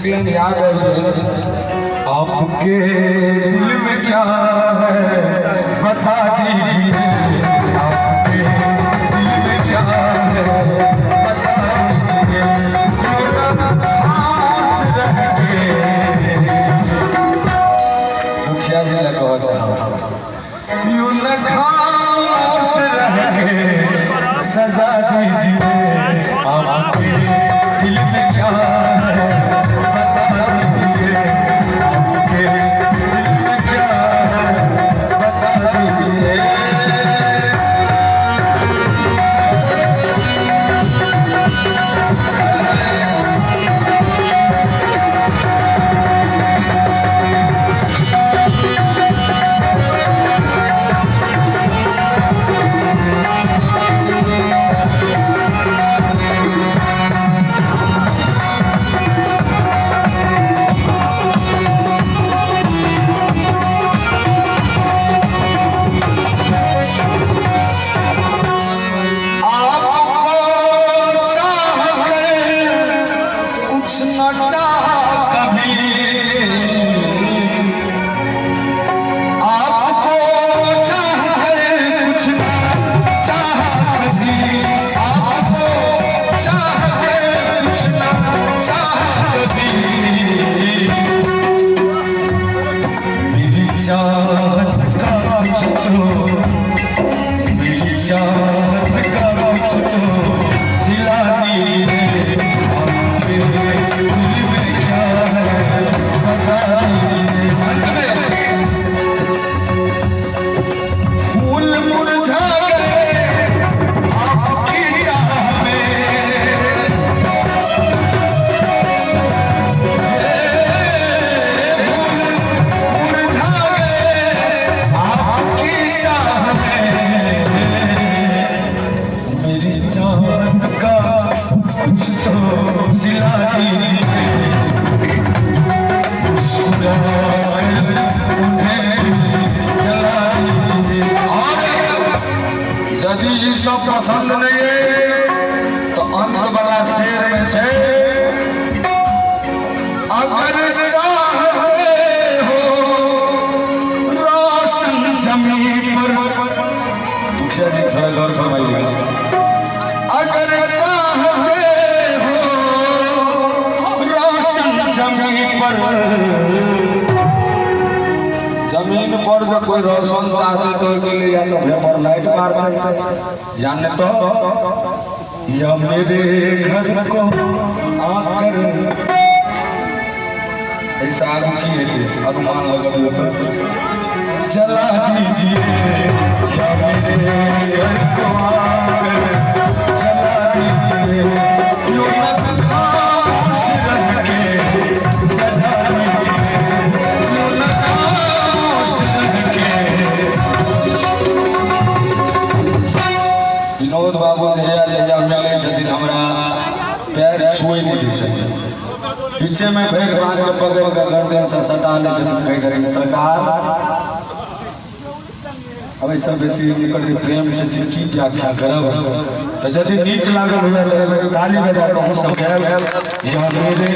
एक लाइन याद है, आपके दिल में क्या है बता दीजिए, आपके दिल में क्या है बता दीजिए, मुखिया जी ने कहा साहब यूं न खामोश रह के सजा दीजिए, आपके दिल में क्या है बता दीजिए, आपके दिल में क्या है बता दीजिए। मेरी चाहत का कुछ तो सिला दीजिए, आपके दिल में क्या है बता दीजिए। फूल मुरझा गए आपकी चाह में, मुरझा गए आपकी चाह में, मेरी चाहत का कुछ तो सिला दीजिए, मुस्कुरा कर उन्हें जला दीजिए। यदि ये सब पसंद नहीं है तो अंत वाला शेर में से अगर चाहते हो रोशन जमीन पर, मुखिया जी थोड़ा गौर फरमाइएगा, अगर चाहते हो रोशन जमीन पर, जमीन पर जो कोई रोशन चाहते तो के लिए या तो पेपर लाइट मारते हैं, यानी तो या मेरे घर को आकर ऐसा की है अनुमान लगती हो तो जला दीजिए, या मेरे घर को आकर जला दीजिए, यूं न खामोश रह के सजा दीजिए, यूं न खामोश रह के। विनोद बाबू जहिया जहिया मिले छथिन हमरा पैर छुए नहीं दै छथिन, पीछे में भैर बाँच के पकड़ के गर्दन से सटा ले छथिन, कहि छथिन सरकार अब सब बेसी प्रेम से सीखी व्याख्या करब, तो यदि नीक लागल हुए तो ताली बजा के हम सब गायब, या मेरे